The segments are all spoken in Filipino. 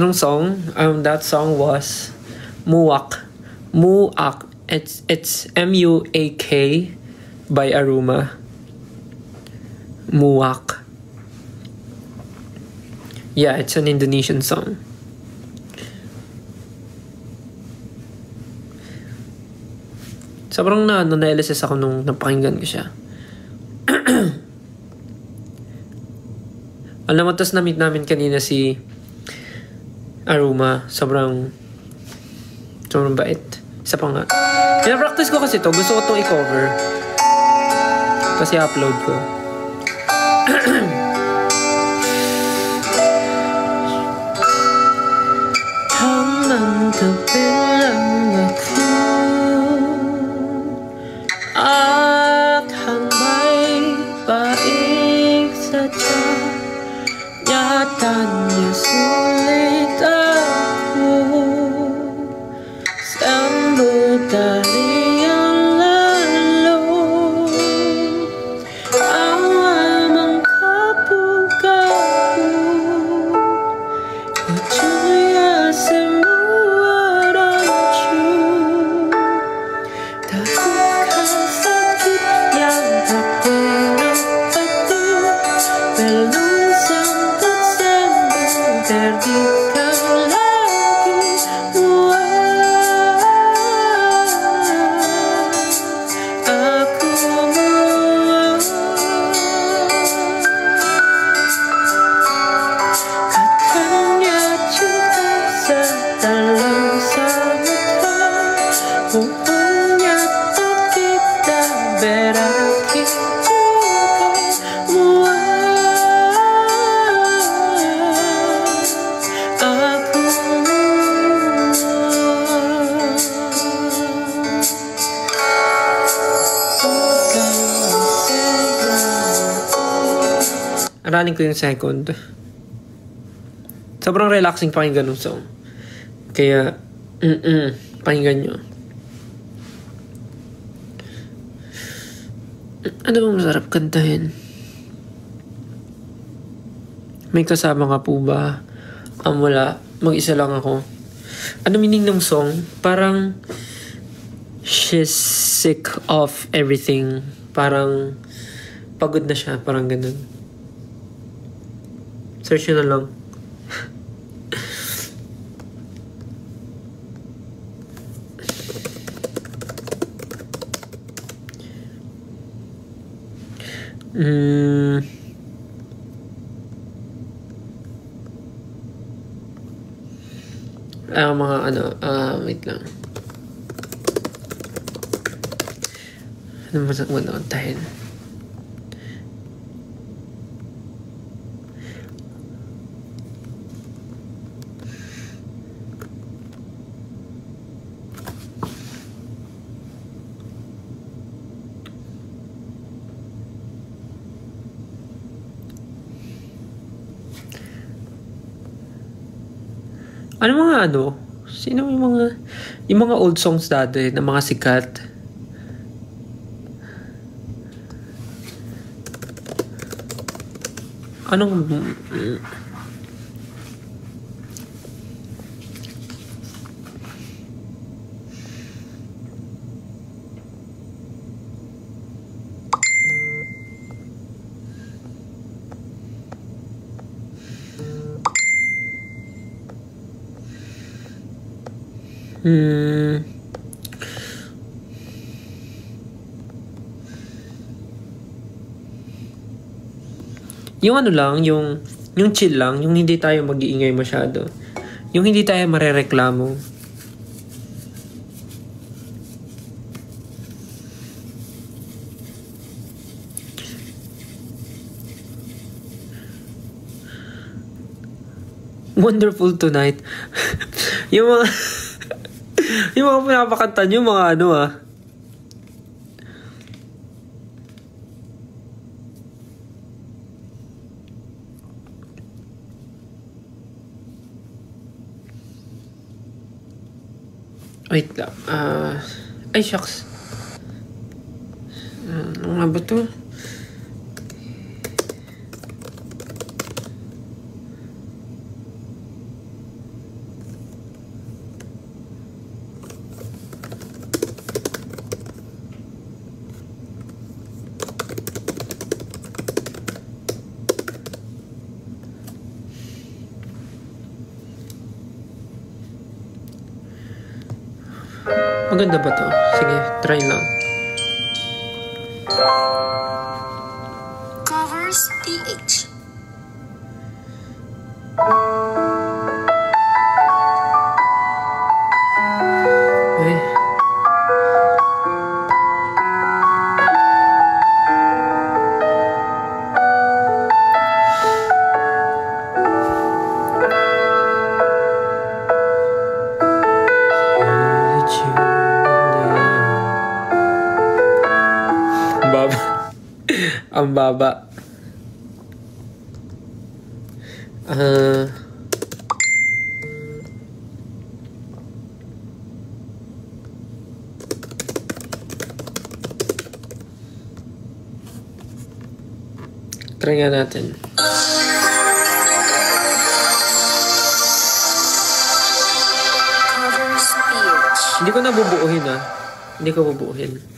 Anong song? That song was Muak. Muak. It's M-U-A-K by Aruma. Muak. Yeah, it's an Indonesian song. Sobrang na-LSS ako nung napakinggan ko siya. Alam mo, tas na-meet namin kanina si Aruma. Sobrang bait. Isa pa nga. Pinapractice ko kasi to. Gusto ko itong i-cover. Kasi upload ko. Hanggang gabi lang ako at hangmay baik saja nyatanya sulit aku sambut dari yang lalu awal mengkapu-kapu ujungnya semua rancu takutkan sakit yang tak terobati belum sempat sembuh tertikam lagi aku muak katanya cinta sedalam samudra umumnya tak kita berakhir juga muak aku Aralin ko yung second. Sobrang relaxing pakinggan ng song. Kaya, pakinggan nyo. Ano bang masarap kantahin? May kasama ka po ba? Wala. Mag-isa lang ako. Ano meaning ng song? Parang she's sick of everything. Parang pagod na siya. Parang ganun. Search nyo na lang. Mga wait lang. Ano masang manoontahin? Sino yung mga old songs dati na mga sikat? Anong yung yung chill lang, yung hindi tayo mag-iingay masyado. Yung hindi tayo marereklamo. Wonderful Tonight. yung mga yung mga pinapakanta nyo, mga wait lang. Ay, shucks. Ano nga ba to? Maganda ba to? Sige, try lang. Covers PH. Eh. Baba. Ang baba. Try nga natin. Covers PH. Hindi ko na bubuuhin ah. Hindi ko bubuuhin.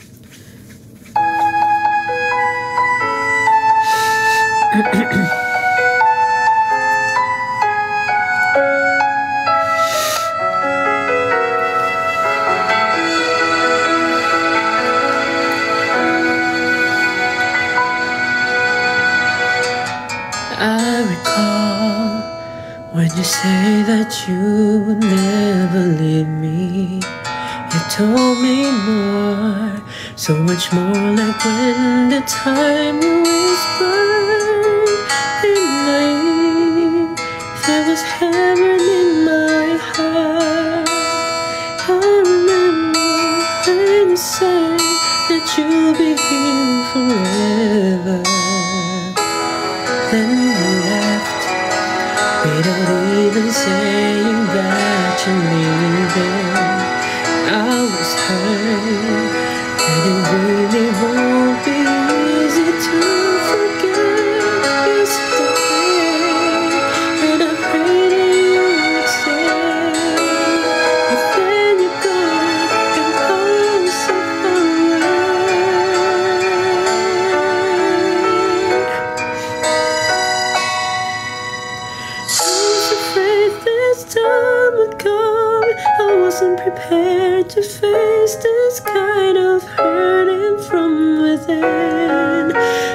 I recall when you say that you would never leave me. You told me more, so much more, like when the time you whispered in my ear. There was heaven in my heart. I remember when you said that you'll be here forever. Then you left without even saying that you're leaving. I was hurt, and it really won't be easy to forget. You still care, and I pray that you would stay. But then you go and go so far away. I was afraid this time would come. I wasn't prepared to face this kind of hurting from within.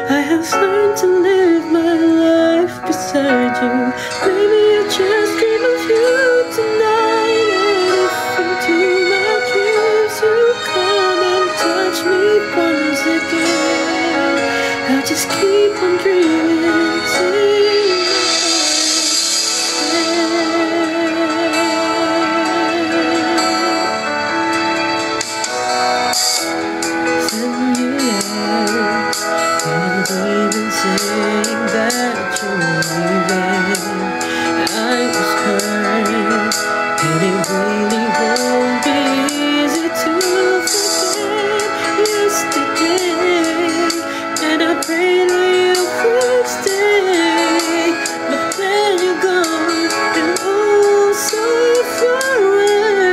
I have learned to live my life beside you. Maybe I just dream of you tonight. And if into my dreams you come and touch me once again, I'll just keep on dreaming till even saying that you're leaving. I was hurt, and it really won't be easy to forget yesterday. And I prayed that you would stay, but then you're gone and oh so far away.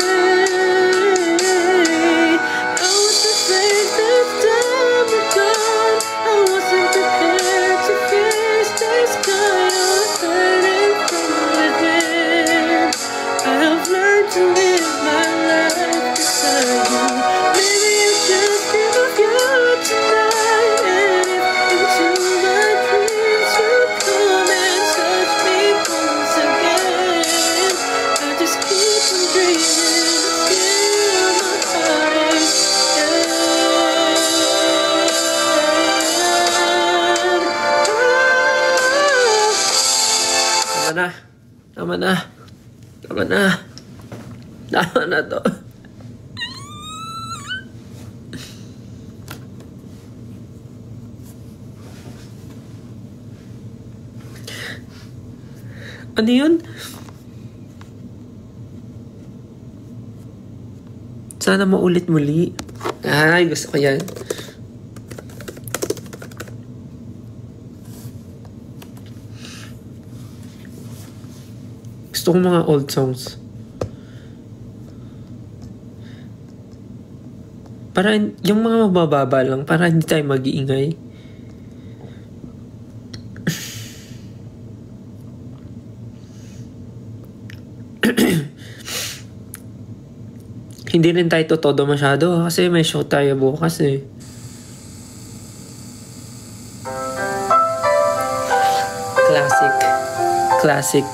I was afraid that time would come. I wasn't prepared to face this kind of hurting from within. I have learned to live my life beside you. Maybe I just dream of you tonight. And if into my dreams you come and touch me once again, I just keep on dreaming till my heart is dead. Tama na. Tama na. Tama na to. Ano yun? Sana maulit muli. Ay, gusto ko yan. Gusto ko mga old songs. Para yung mga mabababa lang, para hindi tayo mag-iingay. Hindi rin tayo todo masyado kasi may show tayo bukas eh. Classic. Classic.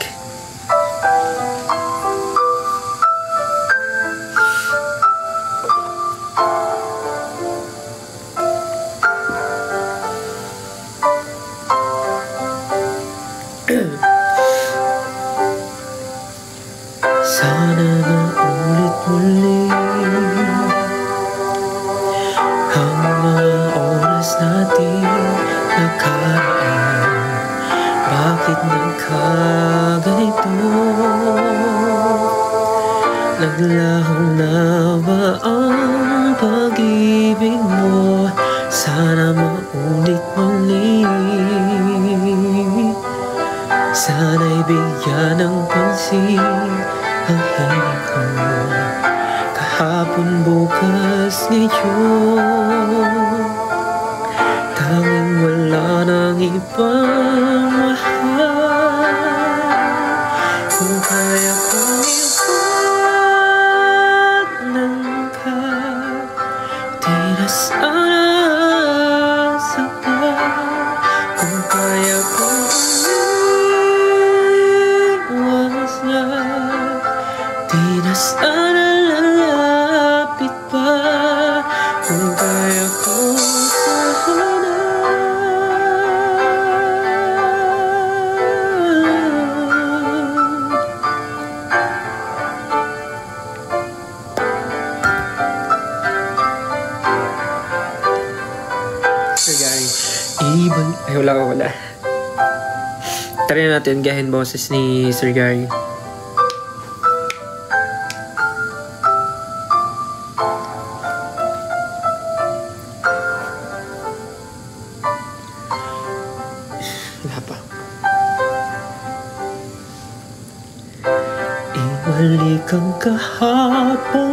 Sana maulit muli ang mga oras natin nakaraan. Bakit nagkaganito? Naglaho na ba ang pag-ibig mo? Sana maulit muli. Sana'y bigyan ng pansin ang hiling ko. Kahapon, bukas, ngayon, tanging wala nang ibang mahal. Kung kaya kong iwanan ka, di na sana sapat. Kung kaya kong umiwas na, di na sana lalapit pa. Kung kaya kong sana Sir Gary, ibang... Ay, wala. Try natin gahin boses ni Sir Gary. Wala pa. Ibalik ang kahapon,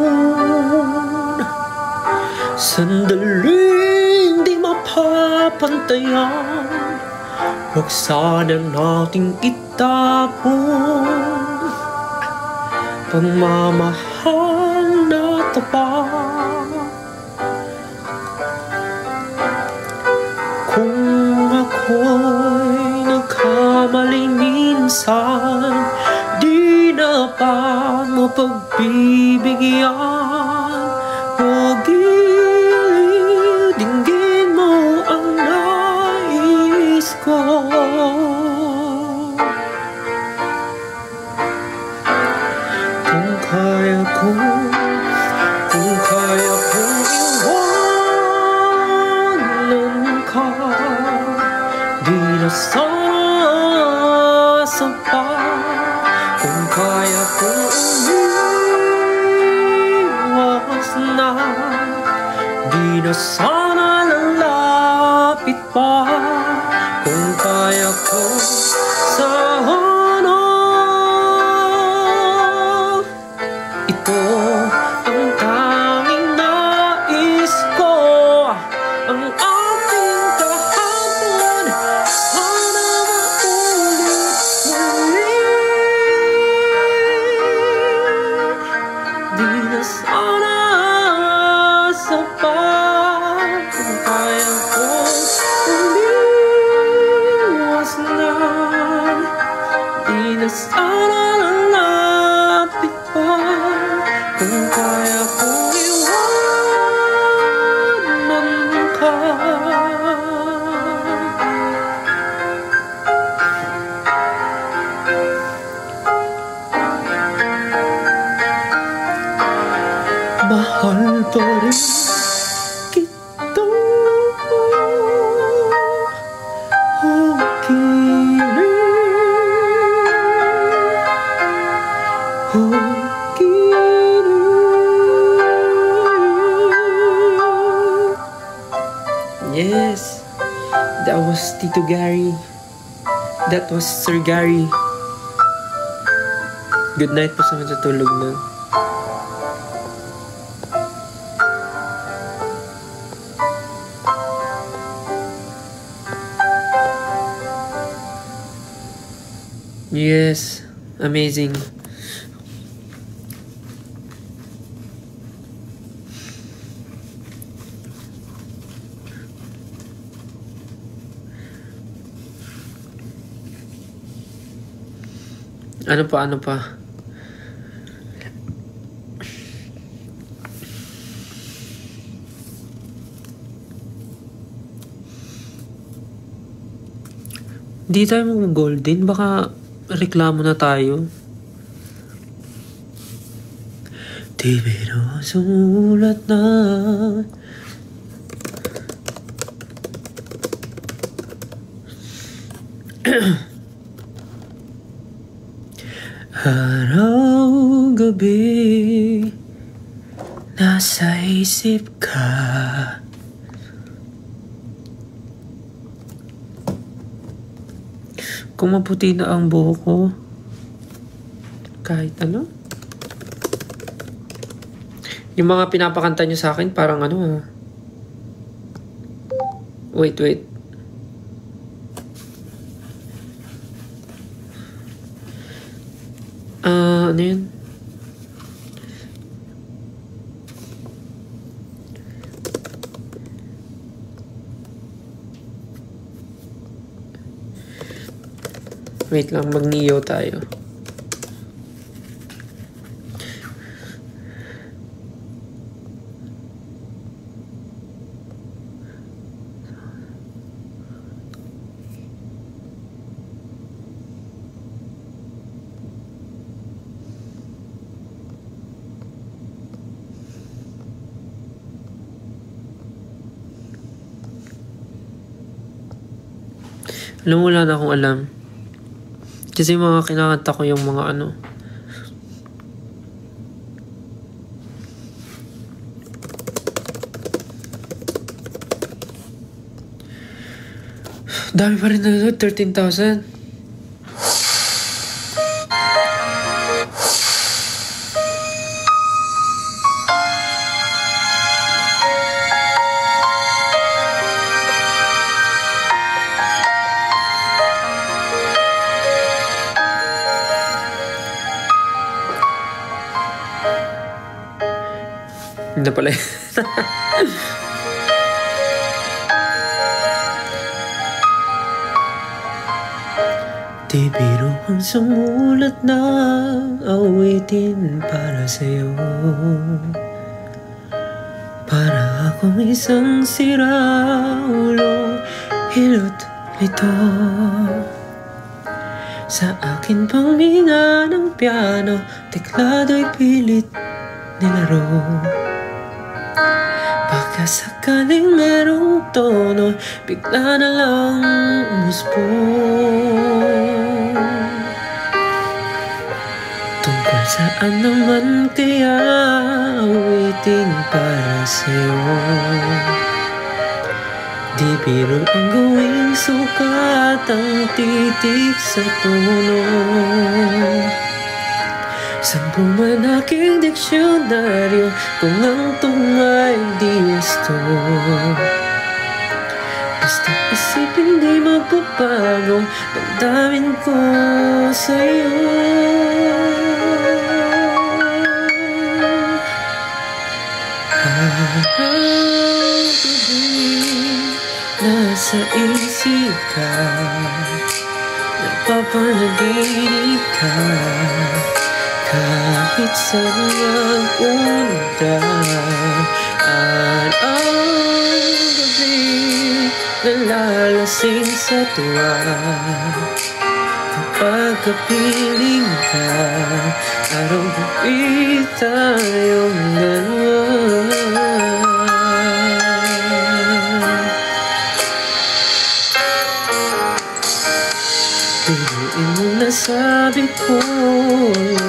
sandaling di mapapantayan. Huwag sana nating itapon pagmamahal na tapat. Kung ako'y nagkamali minsan, di na pa mapagbibigyan. Huwag dinggin mo ang nais ko. Kung kaya kong iwanan ka, di na sana sapat. Kung kaya kong umiwas na, di na sana lalapit pa. Kung kaya kong sana ito ang tanging nais ko. Ang ating kahapon, sana maulit muli. Di na sana sapat. Kung kaya kong umiwas na, di na sana lalapit pa. Kung kaya kong iwanan ka, mahal pa rin kita. Yes, that was Tito Gary. That was Sir Gary. Good night po sa matutulog na. Yes, amazing. Ano pa, ano pa? Di tayo mag-golden. Baka reklamo na tayo. Di biro sumulat na. Araw gabi nasa isip ka. Kung maputi na ang buhok ko, kahit ano. Yung mga pinapakanta nyo sa akin, parang ano ha. Wait. Ano yun? Wait lang, mag-Neo tayo. Alam mo, wala na akong alam. Kasi mga kinakanta ko yung mga ano. Dami pa rin nanonood, 13,000. Hindi na pala. Di biro ang sumulat na awitin para sa'yo. Para akong isang siraulo, hilot nito. Sa akin pang mina ng piano, teklado'y pilit nilaro. Baka sakaling merong tono, bigla na lang umusbong. Tungkol saan naman kaya awitin para sa'yo? Di biro ang gawing sukat ang titik sa tono. Sampu man aking diksyonaryo kung ang tungay di gusto. Basta isipin di magbabago, damdamin ko sa'yo. Araw-gabi nasa isip ka, napapanaginip ka. Kahit saan magpunta, araw-gabi nalalasing sa tuwa. Kapag kapiling ka, araw-gabi tayong dalawa. Pinuin mo na sabi ko,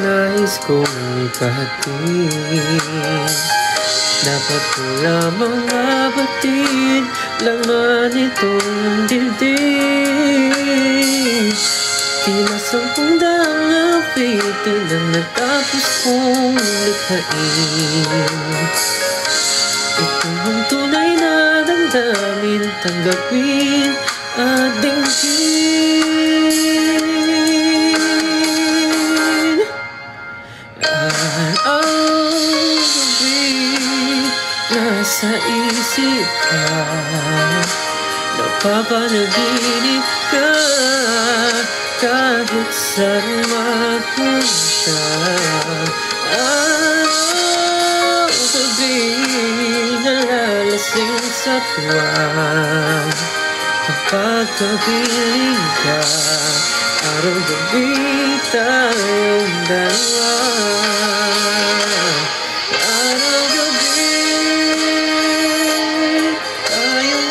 nais kong ipahatid. Dapat ko lamang mabatid, laman itong dibdib. Tila 10 daang awitin ang natapos kong likhain. Ito ang tunay na damdamin, tanggapin at dinggin. Araw-gabi nasa isip ka, napapanaginip ka. kahit saan mapunta. Araw-gabi nalalasing sa tuwa kapag kapiling ka. Araw-gabi tayong dalawa. Araw-gabi tayong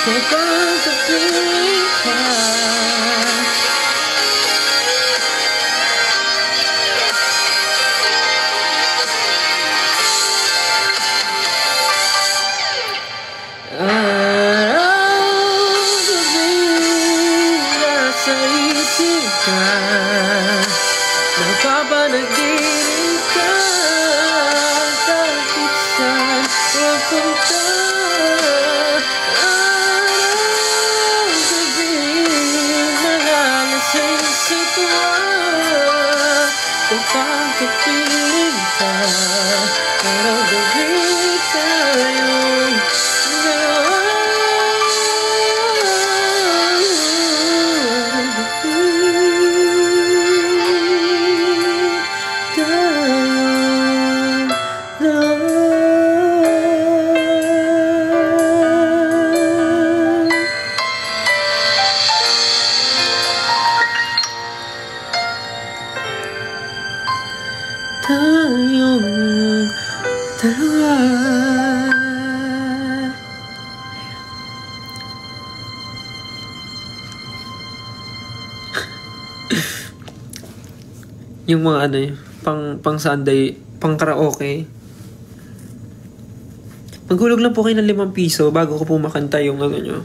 kapag kapiling ka. Araw-gabi nasa isip ka, napapanaginip ka kahit saan mapunta. Araw-gabi nalalasing sa tuwa kapag kapiling ka. Araw-gabi tayong dalawa. Tayong dalawa. Yung mga ano yun, pang Sunday, pang karaoke. Maghulog lang po kayo ng 5 piso bago ko po makanta yung ano nyo.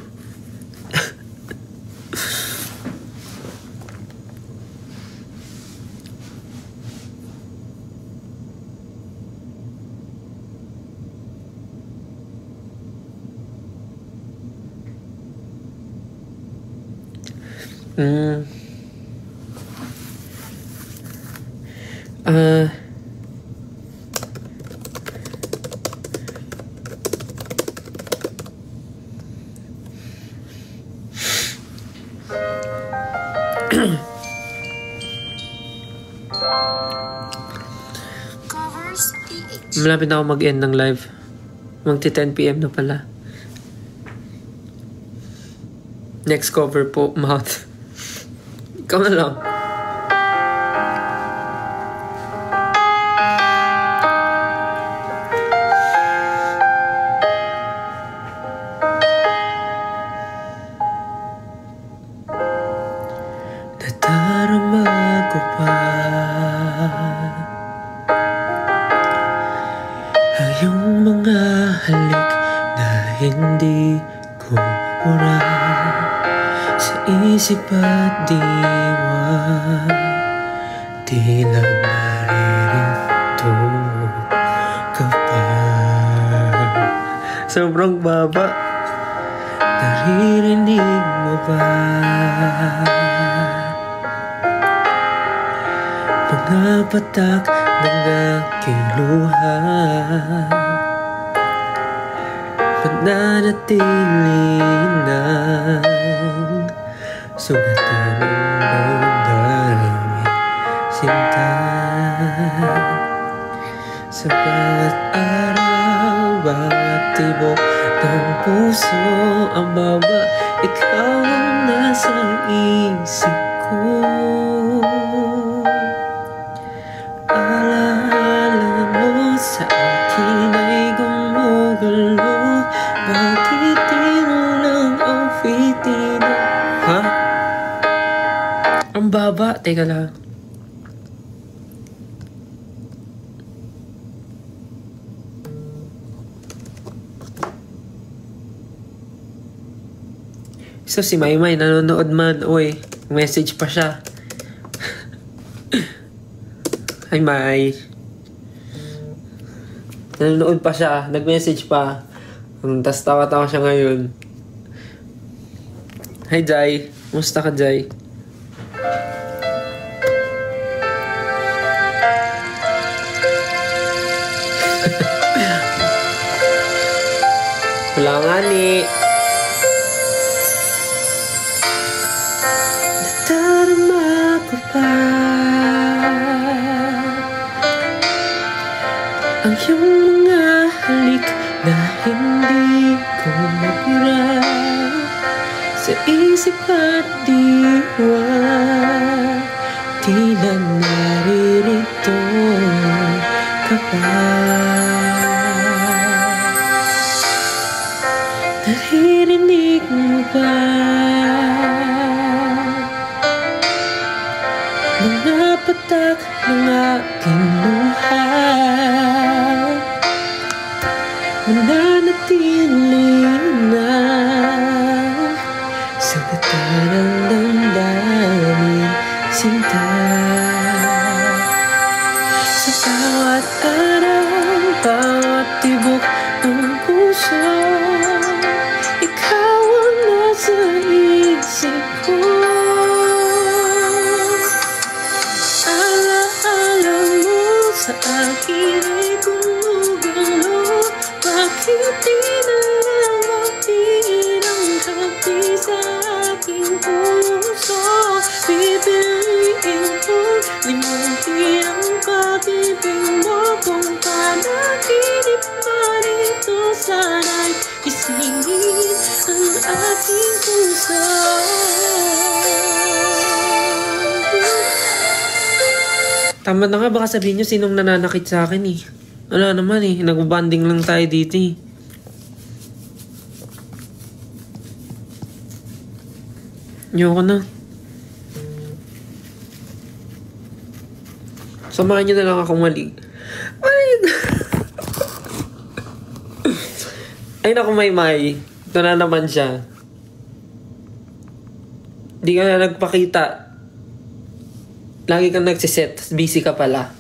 Covers PH. Malapit na ako mag-end ng live. Magti 10 PM na pala. Next cover po, Mouth. Ikaw na lang. Nadarama ko pa ang iyong mga halik na hindi ko mura sa isip at diwa. Tila naririto ka pa. Sobrang baba. Naririnig mo ba mga patak ng aking luha? Pananatili ng sugatan ng damdamin, sinta. Sa bawat araw, bawat tibok ng puso, ang baba, ikaw ang nasa isip ko. Alaala mo sa akin ay gumugalo. Bakit di mo lang ang fitina? Ha? Ang baba, teka lang. So si Maymay nanonood man. Uy, message pa siya. Hi May. Nanonood pa siya. Nag-message pa. Tas tawa-tawa siya ngayon. Hi Jai. Musta ka Jai? Wala nga ni. Nadarama ko pa ang iyong mga halik na hindi ko mapura sa isip at diwa. Tila naririto ka pa. Naririnig mo ba mga patak ng aking luha? Mananatili na sa gata ng damdamin, sinta. Sa bawat araw, bawat tibok ng puso, ikaw ang nasa isip ko. Alaala mo sa akin ay gumugalo. Bakit di na lang magpinang kapi sa aking puso? Pipiliin ko limutin ang pag-ibig mo. Kung panaginip man ito, sana'y isingin ang aking puso. Tama na nga, baka sabihin nyo sinong nananakit sa akin eh. Wala naman eh, nag-bonding lang tayo dito eh. Ayoko na. Samahan nyo na lang akong mali. Ay naku Maymay, ito na naman siya. Di ka na nagpakita. Lagi kang nagsiset, busy ka pala.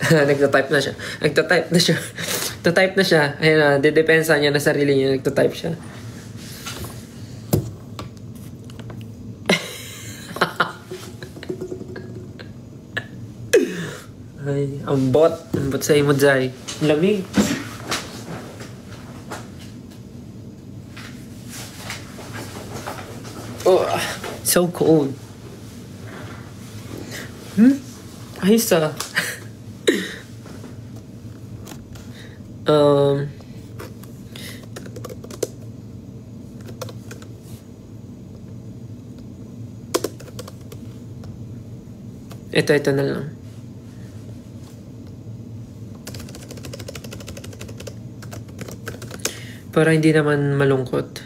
Nagtatype na siya. Nagtatype na siya. Ayun na, didepensa niya na sarili niya. Nagtatype siya. Ay, ambot. Ambot sa imo, Jai. Lamig. Oh, so cold. Ayos ah. Ito na lang. Para hindi naman malungkot.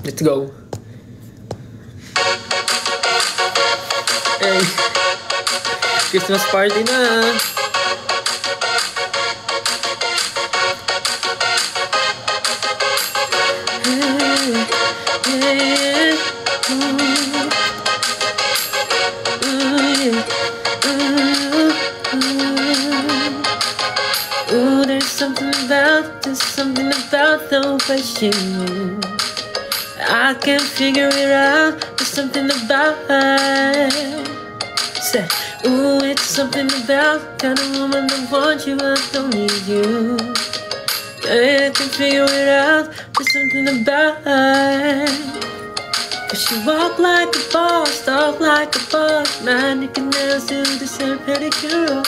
Let's go. Hey, Christmas party na. Ooh, there's something about the way you move. I can't figure it out. There's something about her. Say, ooh, it's something about kind of woman that wants you, I don't need you. I can't figure it out. There's something about her. Cause she walk like a boss, talk like a boss. Man, you can never do the same pedicure.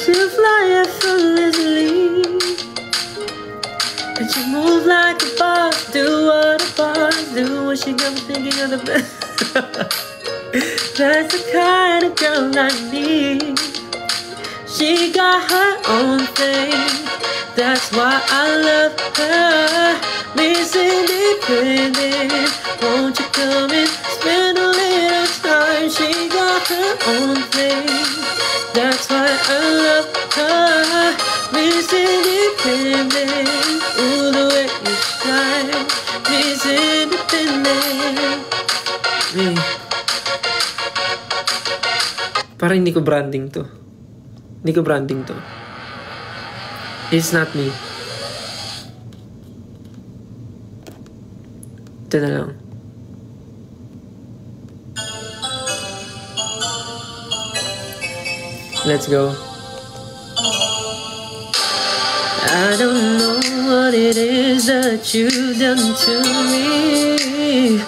She'll fly effortlessly. And she move like a boss, do what a boss do. When she got me thinking of the best. That's the kind of girl I need. She got her own thing. That's why I love her. Miss Independent. Won't you come and spend a little time? She own thing. That's why I love her. Miss Independent. Ooh, the way you shine. Miss Independent. Parang hindi ko branding to. It's not me. Ito na lang. Let's go. I don't know what it is that you've done to me,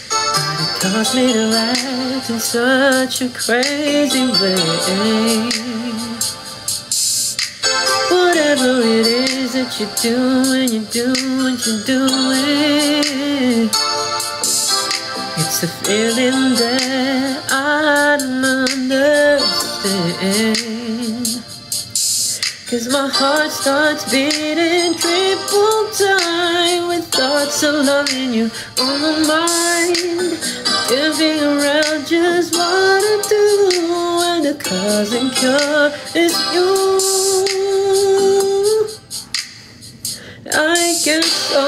but it caused me to act in such a crazy way. Whatever it is that you do when you do what you're doing, it's a feeling that I don't understand. 'Cause my heart starts beating triple time with thoughts of loving you on my mind. Can't figure out just what to do when the cause and cure is you. I get so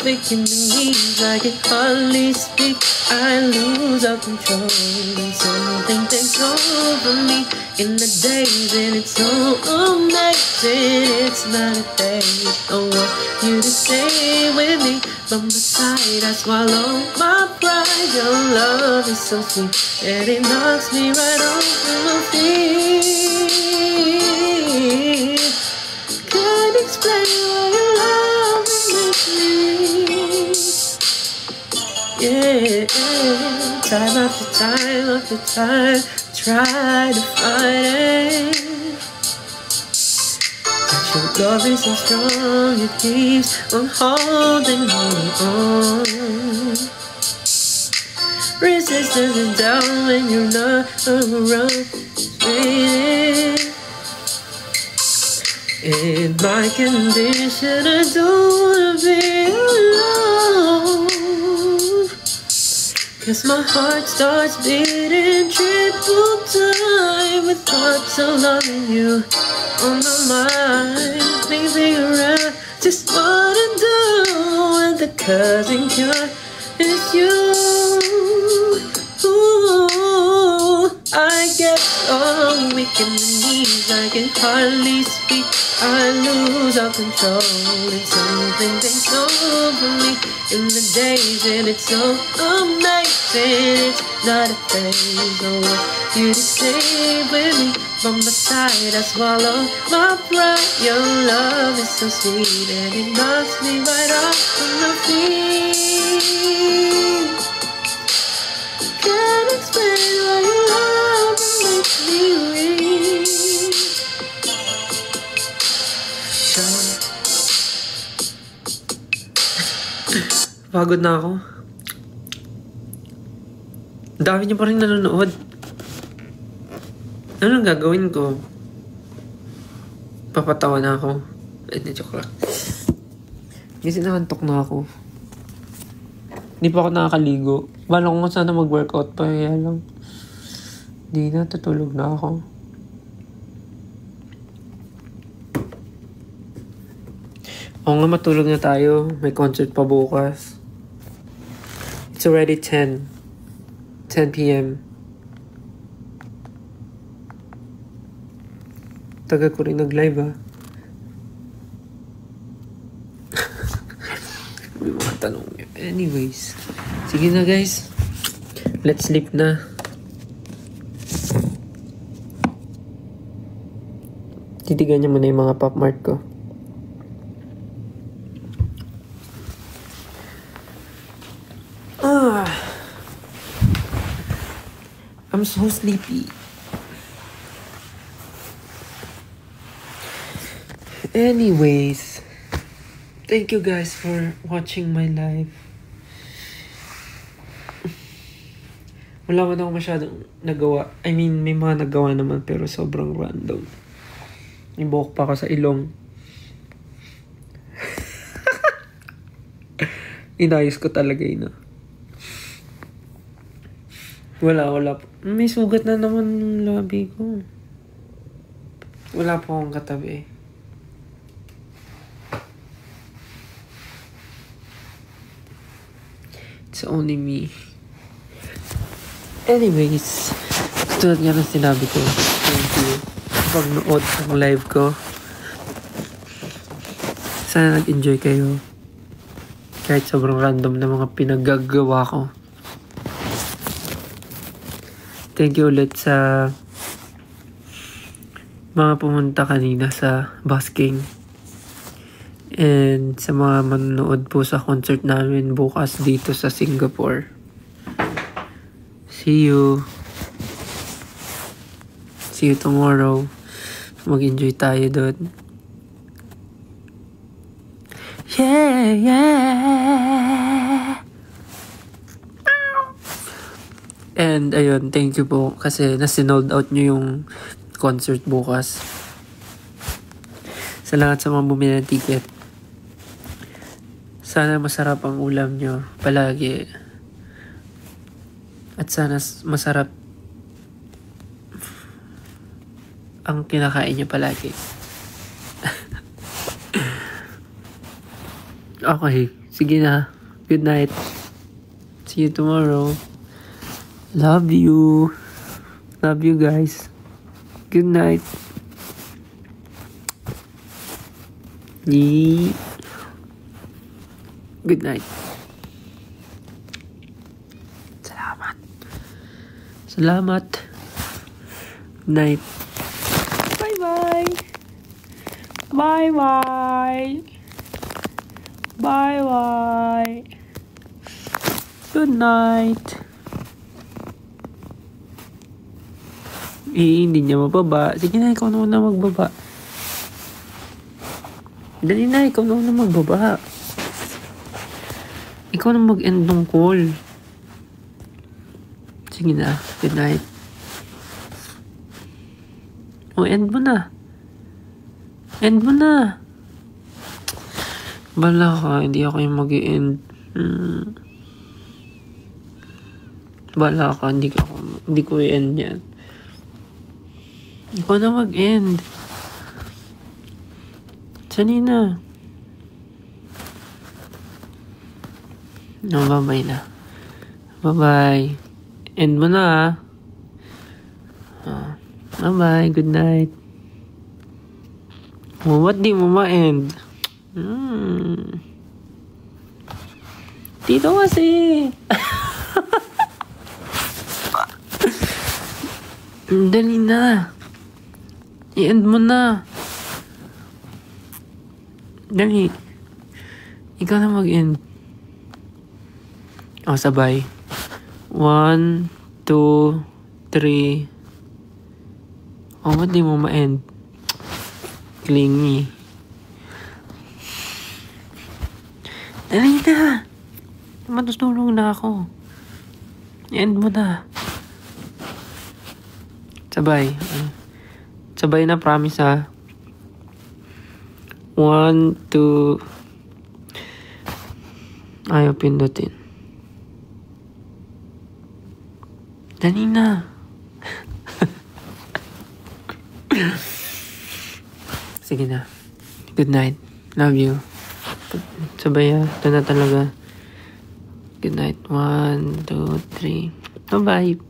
weak in the knees, I can hardly speak. I lose all control and something takes over me in the days, and it's so amazing. It's not a phase. I want you to stay with me. From the side I swallow my pride. Your love is so sweet and it knocks me right off my feet. Can't explain why your love makes me. Yeah, time after time after time, try to fight it. But your love is so strong, it keeps on holding me on. Resistance is down when you're not around, baby. In my condition, I don't wanna be alone. 'Cause my heart starts beating triple time with thoughts of loving you on my mind. Make me figure out just what to do when the cousin cure is you. Ooh, I get so weak in the knees, I can hardly speak. I lose all control and something takes over me in the days, and it's so amazing. It's not a phase. I want you to stay with me. From the side I swallow my pride. Your love is so sweet and it knocks me right off my feet. Can't explain why your love makes me weak. Pagod na ako. Dami niyo pa rin nanonood. Anong gagawin ko? Papatawa na ako. Joke lang. Kasi nakantok na ako. Hindi pa ako nakakaligo. Bala ko nga sana mag-workout pa. Kaya lang. Di na, tutulog na ako. Oo nga, matulog na tayo. May concert pa bukas. It's already 10 p.m. Tagal ko rin nag-live, ha? May mga tanong nyo. Anyways. Sige na, guys. Let's sleep na. Titigan nyo muna yung mga pop mart ko. I'm so sleepy. Anyways, thank you guys for watching my live. Wala man ako masyadong nagawa. I mean, may mga nagawa naman pero sobrang random. Ibok pa ako sa ilong. Inayos ko talaga yun. Wala po. May sugat na naman yung labi ko. Wala po akong katabi. It's only me. Anyways, tulad nga ng sinabi ko, thank you pagnood ng live ko. Sana nag-enjoy kayo. Kahit sobrang random na mga pinaggagawa ko. Thank you ulit sa mga pumunta kanina sa busking. And sa mga manonood po sa concert namin bukas dito sa Singapore. See you. See you tomorrow. Mag-enjoy tayo doon. Yeah. And ayun, thank you po kasi nasinold out nyo yung concert bukas. Salamat sa mga bumili ng ticket. Sana masarap ang ulam nyo palagi. At sana masarap ang kinakain nyo palagi. Okay, sige na. Good night. See you tomorrow. Love you. Love you guys. Good night. Good night. Salamat. Night. Bye-bye. Bye-bye. Bye-bye. Good night. Hindi niya mababa. Sige na, ikaw na muna magbaba. Dali na, ikaw na muna magbaba. Ikaw na mag-end ng call. Sige na, good night. End mo na. End mo na. Bala ka, hindi ako yung mag-i-end. Bala ka, hindi ko i-end yan. Ikaw na mag-end. Sani na. No, bye-bye na. Bye-bye. End mo na, bye-bye. Good night. Oh, what di mo ma-end? Dito kasi. Dali na. I-end mo na. Dali. Ikaw na mag-end. Sabay. 1, 2, 3. Ba't di mo ma-end? Clingy. Dali na. Matutulong na ako. End mo na. Sabay. Sabay na, promise ha. 1, 2. Ayaw pindutin. Dali na. Sige na. Good night. Love you. Sabay ha. Ito na talaga. Good night. 1, 2, 3. Bye-bye.